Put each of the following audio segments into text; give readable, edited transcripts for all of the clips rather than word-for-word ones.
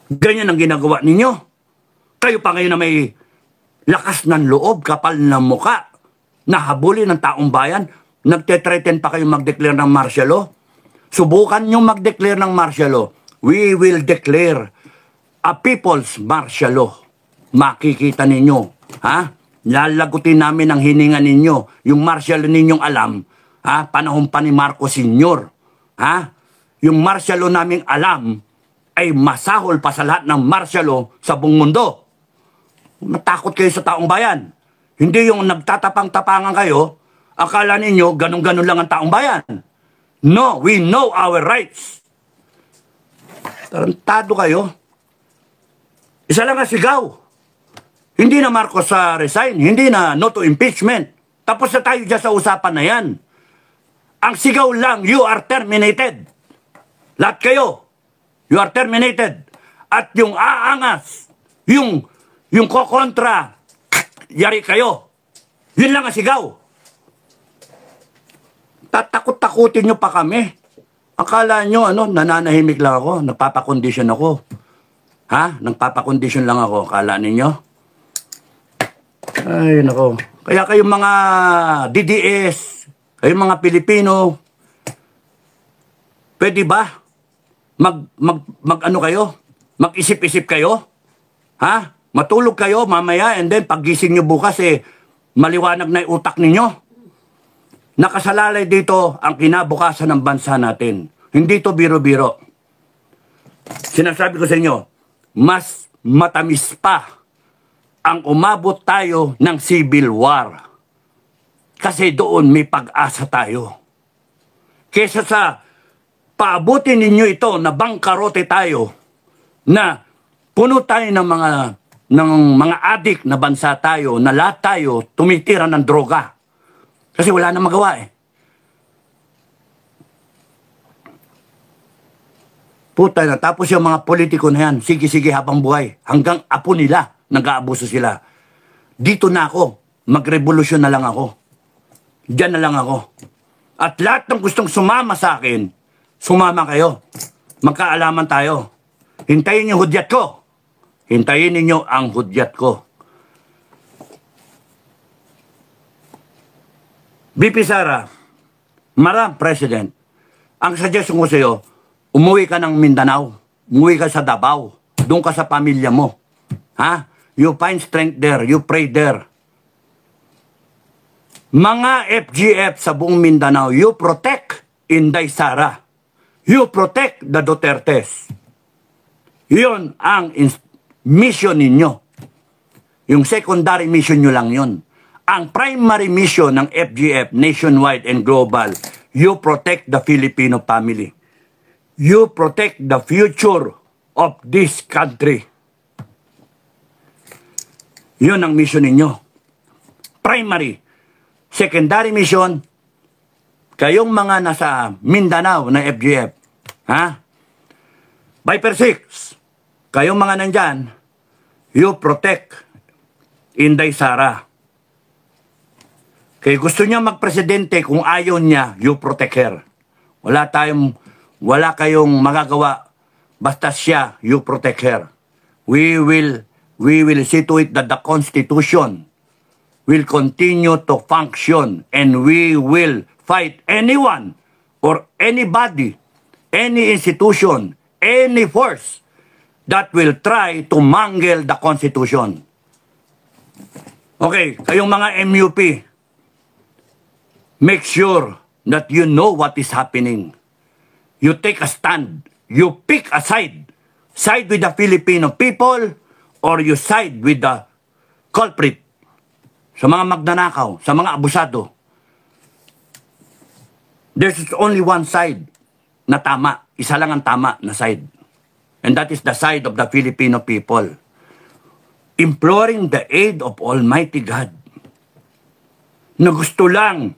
Ganyan ang ginagawa ninyo. Kayo pa ngayon na may lakas ng loob, kapal ng muka, nahabulin ng taong bayan, nagtetreten pa kayo mag-declare ng martial law. Subukan nyo mag-declare ng martial law. We will declare a people's martial law. Makikita ninyo, ha? Lalagutin namin ang hininga ninyo. Yung martial law ninyong alam, ha? Panahon pa ni Marcos Sr. Ha? Yung martial law naming alam ay masahol pa sa lahat ng martial law sa buong mundo. Natakot kayo sa taong bayan. Hindi yung nagtatapang-tapangan kayo, akala ninyo ganun-ganun lang ang taong bayan. No, we know our rights. Tarantado kayo. Isa lang ang sigaw. Hindi na Marcos resign, hindi na no to impeachment. Tapos na tayo dyan sa usapan na yan. Ang sigaw lang, you are terminated. Lahat kayo, you are terminated. At yung aangas, yung kokontra, yari kayo. Yun lang ang sigaw. Tatakot-takutin nyo pa kami. Akala nyo, nananahimik lang ako, nagpapakondisyon ako. Ha? Nagpapakondisyon lang ako, akala ninyo? Ay, nako. Kaya kayong mga DDS, kayong mga Pilipino, pwede ba? Mag-ano kayo? Mag-isip-isip kayo? Ha? Matulog kayo mamaya and then paggising nyo bukas maliwanag na yung utak ninyo. Nakasalalay dito ang kinabukasan ng bansa natin. Hindi to biro-biro. Sinasabi ko sa inyo, mas matamis pa ang umabot tayo ng civil war. Kasi doon may pag-asa tayo. Kesa sa paabutin ninyo ito na bangkarote tayo, na puno tayo ng mga adik na bansa tayo, na lahat tayo tumitira ng droga. Kasi wala na magawa Puta na. Tapos yung mga politiko na yan, sige-sige habang buhay. Hanggang apo nila, nag-aabuso sila. Dito na ako. Magrevolusyon na lang ako. Diyan na lang ako. At lahat ng gustong sumama sa akin, sumama kayo. Magkaalaman tayo. Hintayin niyo hudyat ko. Hintayin ninyo ang hudyat ko. BP Sara, Madam President, ang suggestion ko sa iyo, umuwi ka ng Mindanao, umuwi ka sa Davao, doon ka sa pamilya mo. Ha? You find strength there, you pray there. Mga FGF sa buong Mindanao, you protect Inday Sara. You protect the Dutertes. Yun ang mission ninyo. Yung secondary mission nyo lang yun. Ang primary mission ng FGF, nationwide and global, you protect the Filipino family. You protect the future of this country. Yun ang mission ninyo. Primary. Secondary mission, kayong mga nasa Mindanao na FGF, ha? Viper 6, kayong mga nandyan, you protect Inday Sara. Kaya gusto niya magpresidente, kung ayaw niya, you protect her. Wala kayong magagawa, basta siya, you protect her. We will see to it that the Constitution will continue to function and we will fight anyone or anybody, any institution, any force that will try to mangle the Constitution. Okay, kayong mga MUP, make sure that you know what is happening. You take a stand. You pick a side. Side with the Filipino people or you side with the culprit. Sa mga magnanakaw, sa mga abusado. There's only one side na tama. Isa lang ang tama na side. And that is the side of the Filipino people. Imploring the aid of Almighty God. Na gusto lang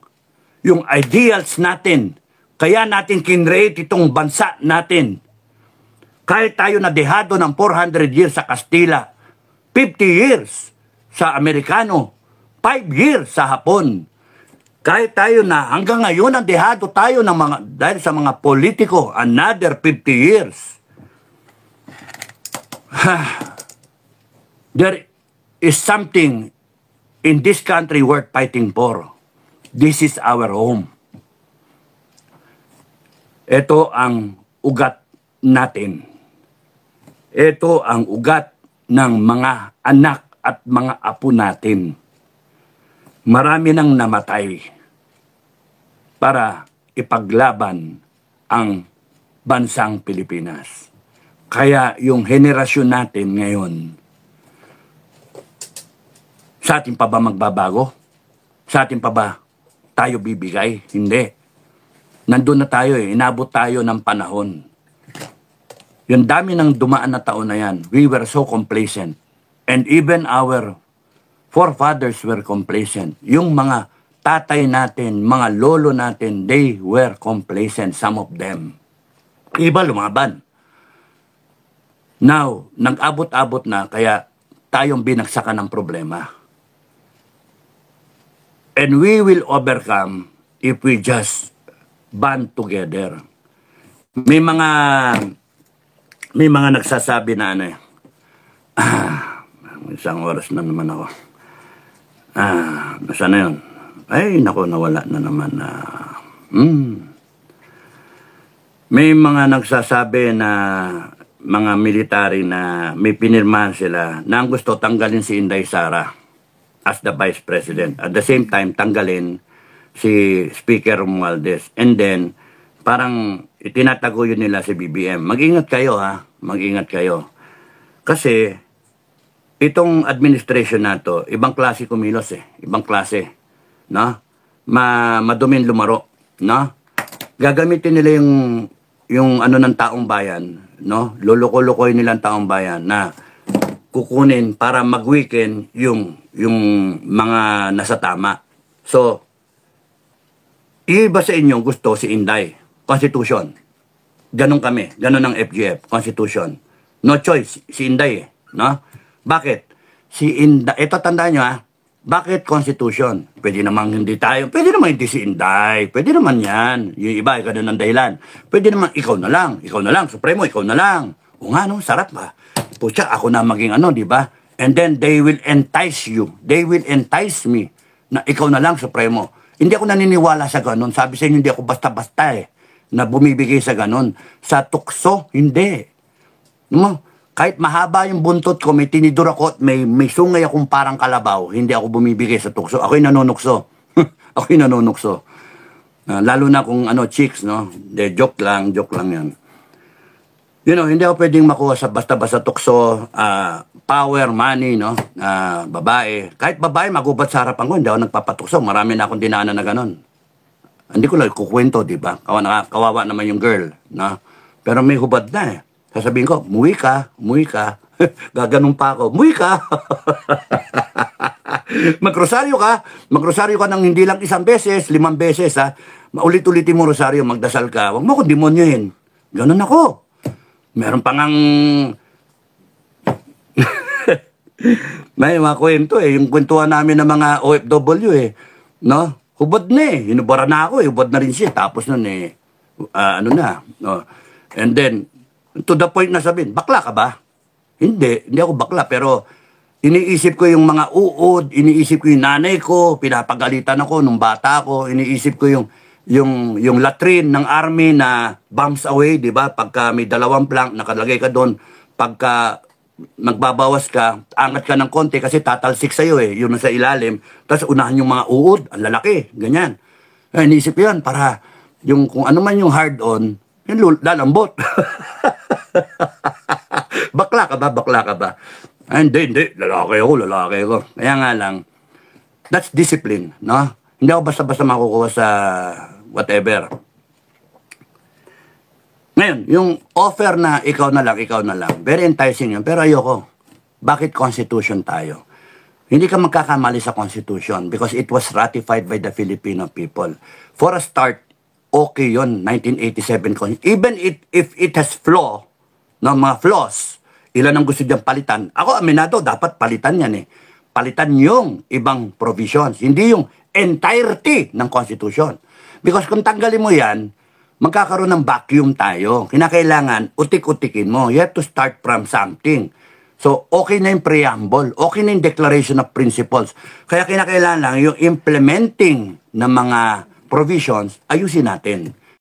yung ideals natin. Kaya natin kinreate itong bansa natin. Kahit tayo na dehado ng 400 years sa Kastila, 50 years sa Amerikano, 5 years sa Hapon. Kahit tayo na hanggang ngayon ang dehado tayo ng dahil sa mga politiko, another 50 years. There is something in this country worth fighting for. This is our home. Ito ang ugat natin. Ito ang ugat ng mga anak at mga apo natin. Marami nang namatay para ipaglaban ang bansang Pilipinas. Kaya yung henerasyon natin ngayon, sa atin pa ba magbabago? Sa atin pa ba tayo bibigay? Hindi. Nandun na tayo inabot tayo ng panahon. Yung dami ng dumaan na taon na yan, we were so complacent. And even our forefathers were complacent. Yung mga tatay natin, mga lolo natin, they were complacent, some of them. Iba lumaban. Now, nag-abot-abot na, kaya tayong binagsakan ng problema. And we will overcome if we just band together. May mga nagsasabi na isang oras na naman ako. Nasaan na yun? Ay, naku, nawala na naman. May mga nagsasabi na mga military na may pinirmahan sila na ang gusto tanggalin si Inday Sara as the Vice President. At the same time, tanggalin si Speaker Romualdez. And then, parang itinatago yun nila si BBM. Mag-ingat kayo ha, mag-ingat kayo. Kasi, itong administration na to, ibang klase kumilos ibang klase, no? Madumin lumaro, no? Gagamitin nila yung ano ng taong bayan, no? Luluko-lukoy nilang taong bayan na kukunin para mag-weekend yung mga nasa tama. So, iba sa inyo gusto si Inday, Constitution. Ganon kami, ganon ang FGF, Constitution. No choice, si Inday no? Bakit? Si Inday, ito tandaan nyo bakit Constitution? Pwede namang hindi tayo, pwede naman hindi si Inday, pwede naman yan. Yung iba, ganun ang dahilan. Pwede naman ikaw na lang, Supremo, ikaw na lang. O nga no, sarap ba? Pucha, ako na maging di ba? And then they will entice you. They will entice me na ikaw na lang, Supremo. Hindi ako naniniwala sa ganun. Sabi sa inyo, hindi ako basta-basta na bumibigay sa ganun. Sa tukso, hindi. No? Kahit mahaba yung buntot ko, may tinidor ako at may sungay akong parang kalabaw, hindi ako bumibigay sa tukso. Ako'y nanunukso. Ako'y nanunukso. Lalo na kung chicks, no? De, joke lang yan. You know, hindi ako pwedeng makuha sa basta-basta tukso, power, money, no? Babae. Kahit babae, magubat sa harapan ko, hindi ako nagpapatukso. Marami na akong dinaanan na ganon. Hindi ko lang kukwento, di ba? Kawawa naman yung girl, no? Pero may hubad na Sasabihin ko, umuwi ka. Gaganon pa ako, umuwi ka. Magrosaryo ka ng hindi lang 1 beses, 5 beses, Maulit-ulitin mo rosaryo, magdasal ka. Huwag mo ko demonyohin. Ganon ako. Meron pa ngang may mga kwento yung kwentuhan namin ng mga OFW no? Hubad na hinubara na ako hubad na rin siya. Tapos nun no? And then, to the point na sabihin, bakla ka ba? Hindi ako bakla, pero iniisip ko yung mga uod, iniisip ko yung nanay ko, pinapagalitan ako nung bata ko, iniisip ko yung latrine ng army na bombs away, di ba? Pagka may 2 plank, nakalagay ka doon, pagka magbabawas ka, angat ka ng konti kasi tatalsik sa'yo yun sa ilalim, tapos unahan yung mga uod, ang lalaki, ganyan. Iniisip ko yan, para yung kung ano man yung hard-on, yung lalambot. Bakla ka ba? Hindi. Lalaki ako. Kaya nga lang, that's discipline, no? Hindi ako basta-basta makukuha sa whatever. Ngayon, yung offer na ikaw na lang, very enticing yun, pero ayoko. Bakit Constitution tayo? Hindi ka magkakamali sa Constitution because it was ratified by the Filipino people. For a start, okay yun, 1987. Even if it has mga flaws, ilan ang gusto diyang palitan. Ako, aminado, dapat palitan yan Palitan yung ibang provisions, hindi yung entirety ng Constitution. Because kung tanggalin mo yan, magkakaroon ng vacuum tayo. Kinakailangan, utik-utikin mo. You have to start from something. So, okay na yung preamble. Okay na yung Declaration of Principles. Kaya kinakailangan lang yung implementing ng mga provisions, ayusin natin.